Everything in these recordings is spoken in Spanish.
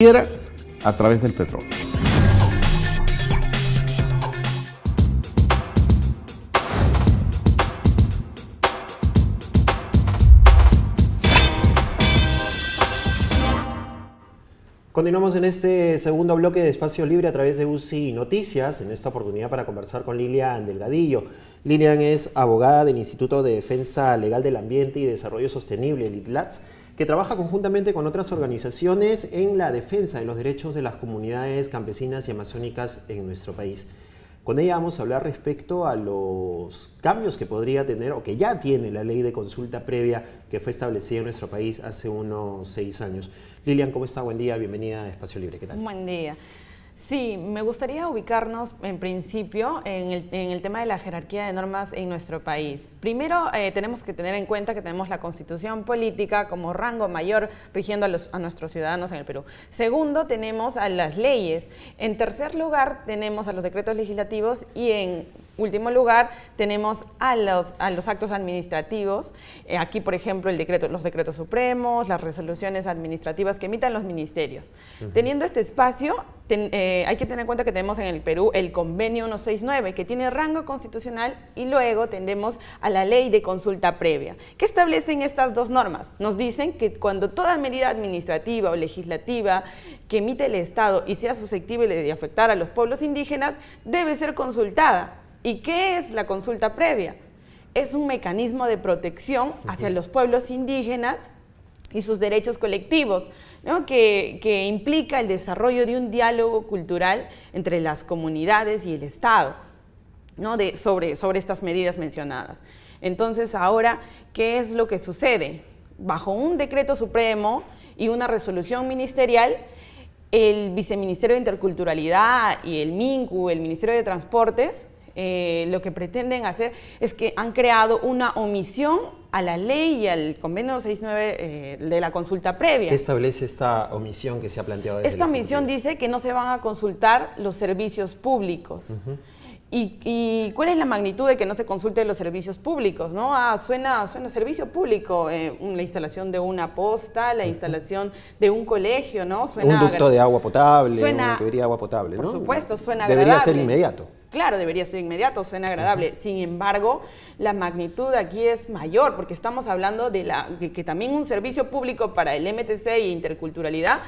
a través del petróleo. Continuamos en este segundo bloque de Espacio Libre a través de UCI Noticias, en esta oportunidad para conversar con Lilian Delgadillo. Lilian es abogada del Instituto de Defensa Legal del Ambiente y Desarrollo Sostenible, el IDLATS, que trabaja conjuntamente con otras organizaciones en la defensa de los derechos de las comunidades campesinas y amazónicas en nuestro país. Con ella vamos a hablar respecto a los cambios que podría tener o que ya tiene la ley de consulta previa que fue establecida en nuestro país hace unos 6 años. Lilian, ¿cómo está? Buen día, bienvenida a Espacio Libre. ¿Qué tal? Buen día. Sí, me gustaría ubicarnos en principio en el tema de la jerarquía de normas en nuestro país. Primero, tenemos que tener en cuenta que tenemos la Constitución política como rango mayor rigiendo a nuestros ciudadanos en el Perú. Segundo, tenemos a las leyes. En tercer lugar, tenemos a los decretos legislativos y en último lugar, tenemos a los actos administrativos. Aquí, por ejemplo, los decretos supremos, las resoluciones administrativas que emitan los ministerios. Teniendo este espacio, hay que tener en cuenta que tenemos en el Perú el Convenio 169, que tiene rango constitucional, y luego tendemos a la Ley de Consulta Previa. ¿Qué establecen estas dos normas? Nos dicen que cuando toda medida administrativa o legislativa que emite el Estado y sea susceptible de afectar a los pueblos indígenas, debe ser consultada. ¿Y qué es la consulta previa? Es un mecanismo de protección hacia los pueblos indígenas y sus derechos colectivos, ¿no? que implica el desarrollo de un diálogo cultural entre las comunidades y el Estado, ¿no? sobre estas medidas mencionadas. Entonces, ahora, ¿qué es lo que sucede? Bajo un decreto supremo y una resolución ministerial, el Viceministerio de Interculturalidad y el MINCU, el Ministerio de Transportes, lo que pretenden hacer es que han creado una omisión a la ley y al convenio 69 de la consulta previa. ¿Qué establece esta omisión que se ha planteado desde Esta omisión dice que no se van a consultar los servicios públicos. ¿Y cuál es la magnitud de que no se consulten los servicios públicos? ¿No? Suena servicio público, la instalación de una posta, la instalación de un colegio, ¿no? Suena un ducto de agua potable, una tubería de agua potable, ¿no? Por supuesto, suena agradable. Debería ser inmediato. Claro, debería ser inmediato, suena agradable. Sin embargo, la magnitud aquí es mayor, porque estamos hablando de que también un servicio público para el MTC e interculturalidad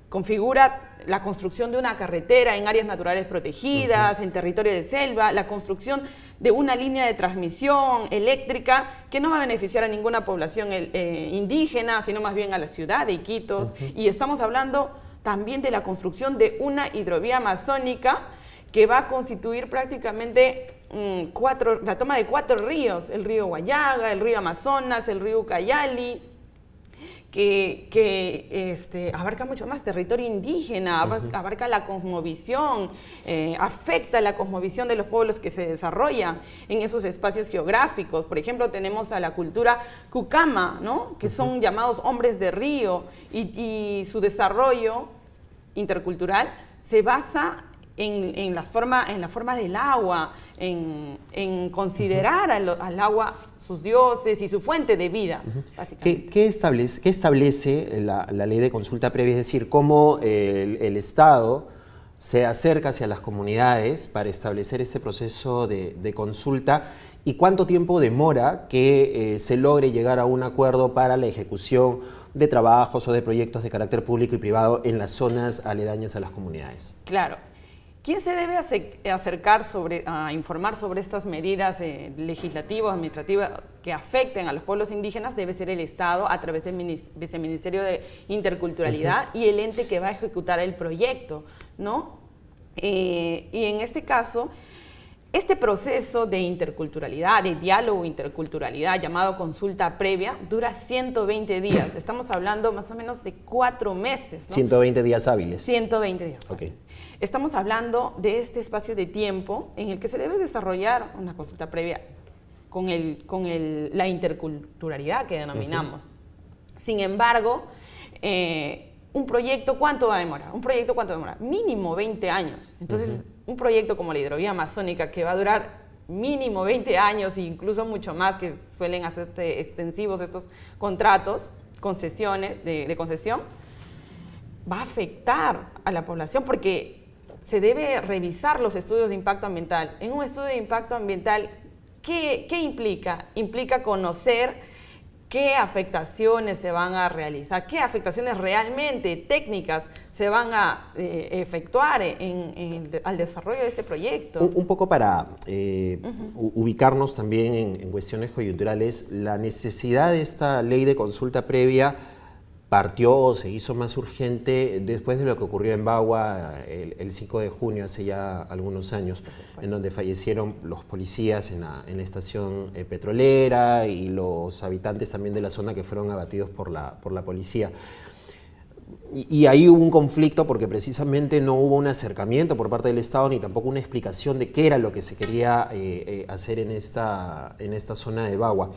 configura la construcción de una carretera en áreas naturales protegidas, en territorio de selva, la construcción de una línea de transmisión eléctrica que no va a beneficiar a ninguna población indígena, sino más bien a la ciudad de Iquitos. Y estamos hablando también de la construcción de una hidrovía amazónica que va a constituir prácticamente la toma de 4 ríos, el río Guayaga, el río Amazonas, el río Ucayali, que abarca mucho más territorio indígena, abarca la cosmovisión, afecta la cosmovisión de los pueblos que se desarrollan en esos espacios geográficos. Por ejemplo, tenemos a la cultura Cucama, ¿no? Que son llamados hombres de río, y su desarrollo intercultural se basa en la forma del agua, en considerar al agua sus dioses y su fuente de vida, básicamente. ¿Qué establece la ley de consulta previa? Es decir, cómo el Estado se acerca hacia las comunidades para establecer este proceso de consulta, y cuánto tiempo demora que se logre llegar a un acuerdo para la ejecución de trabajos o de proyectos de carácter público y privado en las zonas aledañas a las comunidades. Claro. ¿Quién se debe acercar a informar sobre estas medidas legislativas, administrativas que afecten a los pueblos indígenas? Debe ser el Estado a través del Viceministerio de Interculturalidad y el ente que va a ejecutar el proyecto, ¿no? Y en este caso, este proceso de interculturalidad, de diálogo interculturalidad, llamado consulta previa, dura 120 días. Estamos hablando más o menos de 4 meses, ¿no? 120 días hábiles. 120 días. Okay. Estamos hablando de este espacio de tiempo en el que se debe desarrollar una consulta previa con la interculturalidad que denominamos. Sin embargo, un proyecto, ¿cuánto va a demorar? Mínimo 20 años. Entonces, un proyecto como la hidrovía amazónica, que va a durar mínimo 20 años e incluso mucho más, que suelen hacerse extensivos estos contratos, concesiones de concesión, va a afectar a la población porque se debe revisar los estudios de impacto ambiental. En un estudio de impacto ambiental, ¿qué implica? Implica conocer qué afectaciones se van a realizar, qué afectaciones realmente técnicas se van a efectuar al desarrollo de este proyecto. Un poco para ubicarnos también en cuestiones coyunturales, la necesidad de esta ley de consulta previa partió o se hizo más urgente después de lo que ocurrió en Bagua el 5 de junio, hace ya algunos años, en donde fallecieron los policías en la estación petrolera y los habitantes también de la zona que fueron abatidos por la policía. Y ahí hubo un conflicto porque precisamente no hubo un acercamiento por parte del Estado ni tampoco una explicación de qué era lo que se quería hacer en esta zona de Bagua.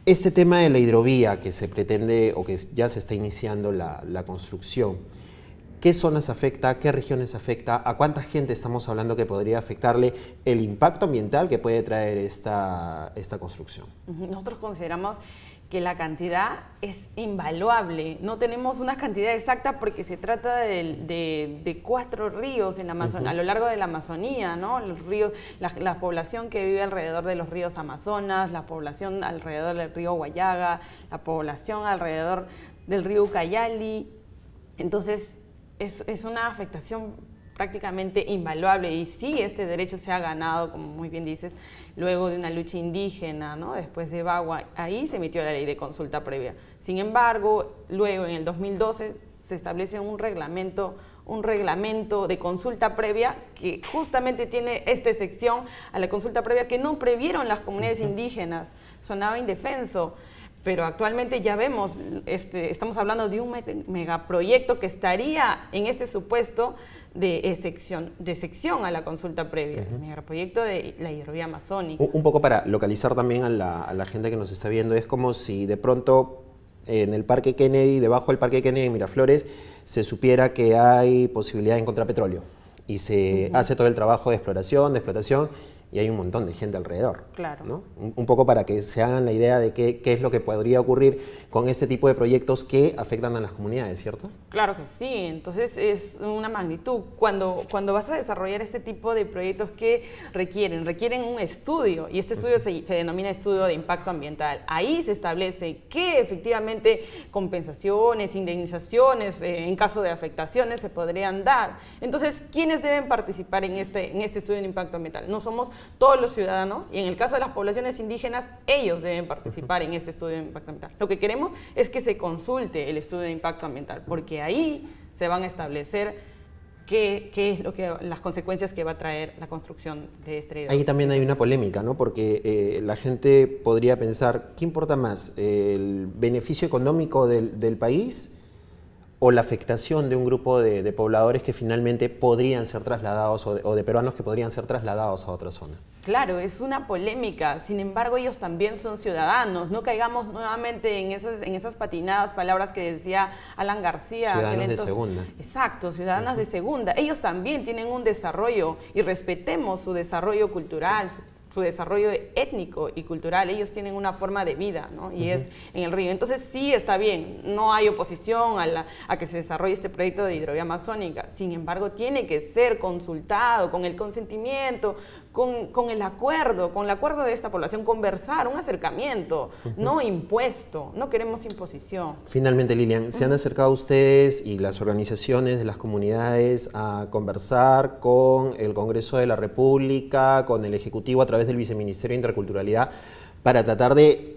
Este tema de la hidrovía que se pretende o que ya se está iniciando la construcción, ¿qué zonas afecta? ¿Qué regiones afecta? ¿A cuánta gente estamos hablando que podría afectarle el impacto ambiental que puede traer esta construcción? Nosotros consideramos que la cantidad es invaluable. No tenemos una cantidad exacta porque se trata de 4 ríos en la a lo largo de la Amazonía, ¿no? Los ríos, la población que vive alrededor de los ríos Amazonas, la población alrededor del río Guayaga, la población alrededor del río Ucayali. Entonces, es una afectación prácticamente invaluable y sí, este derecho se ha ganado, como muy bien dices, luego de una lucha indígena, ¿no? Después de Bagua, ahí se emitió la ley de consulta previa. Sin embargo, luego en el 2012 se establece un reglamento de consulta previa que justamente tiene esta excepción a la consulta previa que no previeron las comunidades indígenas. Sonaba indefenso. Pero actualmente ya vemos, estamos hablando de un megaproyecto que estaría en este supuesto de sección a la consulta previa, el megaproyecto de la hidrovía amazónica. Un poco para localizar también a la gente que nos está viendo, es como si de pronto en el Parque Kennedy, debajo del Parque Kennedy en Miraflores, se supiera que hay posibilidad de encontrar petróleo y se hace todo el trabajo de exploración, de explotación, y hay un montón de gente alrededor. Claro. ¿No? Un poco para que se hagan la idea de qué es lo que podría ocurrir con este tipo de proyectos que afectan a las comunidades, ¿cierto? Claro que sí, entonces es una magnitud. Cuando vas a desarrollar este tipo de proyectos, ¿qué requieren? Requieren un estudio, y este estudio se denomina estudio de impacto ambiental. Ahí se establece qué efectivamente compensaciones, indemnizaciones, en caso de afectaciones se podrían dar. Entonces, ¿quiénes deben participar en este estudio de impacto ambiental? No somos todos los ciudadanos, y en el caso de las poblaciones indígenas, ellos deben participar en ese estudio de impacto ambiental. Lo que queremos es que se consulte el estudio de impacto ambiental, porque ahí se van a establecer qué es las consecuencias que va a traer la construcción de este hidrovía. Ahí también hay una polémica, ¿no? Porque la gente podría pensar, ¿qué importa más? ¿El beneficio económico del país o la afectación de un grupo de pobladores que finalmente podrían ser trasladados o de peruanos que podrían ser trasladados a otra zona? Claro, es una polémica, sin embargo ellos también son ciudadanos, no caigamos nuevamente en esas patinadas palabras que decía Alan García. Ciudadanos de segunda. Exacto, ciudadanas de segunda, ellos también tienen un desarrollo y respetemos su desarrollo cultural, su desarrollo étnico y cultural, ellos tienen una forma de vida, ¿no? Y es en el río. Entonces sí está bien, no hay oposición a que se desarrolle este proyecto de hidrovía amazónica, sin embargo tiene que ser consultado con el consentimiento, con el acuerdo de esta población, conversar, un acercamiento, no impuesto, no queremos imposición. Finalmente, Lilian, ¿se han acercado ustedes y las organizaciones de las comunidades a conversar con el Congreso de la República, con el Ejecutivo a través del Viceministerio de Interculturalidad para tratar de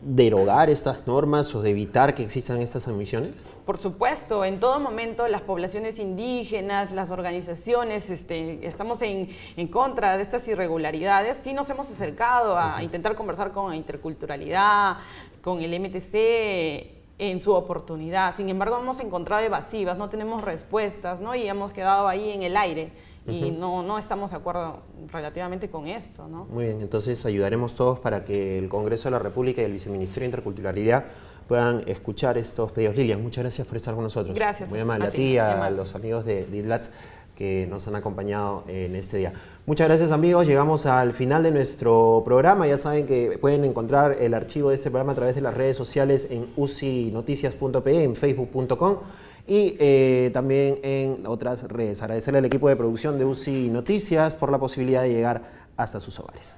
derogar estas normas o de evitar que existan estas emisiones? Por supuesto, en todo momento las poblaciones indígenas, las organizaciones, estamos en contra de estas irregularidades. Sí nos hemos acercado a intentar conversar con la interculturalidad, con el MTC en su oportunidad. Sin embargo, hemos encontrado evasivas, no tenemos respuestas, ¿no? Y hemos quedado ahí en el aire. Y no estamos de acuerdo relativamente con esto, ¿no? Muy bien, entonces ayudaremos todos para que el Congreso de la República y el Viceministerio de Interculturalidad puedan escuchar estos pedidos. Lilian, muchas gracias por estar con nosotros. Gracias. Muy amable a ti y a los amigos de IDLATS que nos han acompañado en este día. Muchas gracias, amigos. Llegamos al final de nuestro programa. Ya saben que pueden encontrar el archivo de este programa a través de las redes sociales en ucinoticias.pe, en facebook.com y también en otras redes. Agradecerle al equipo de producción de UCI Noticias por la posibilidad de llegar hasta sus hogares.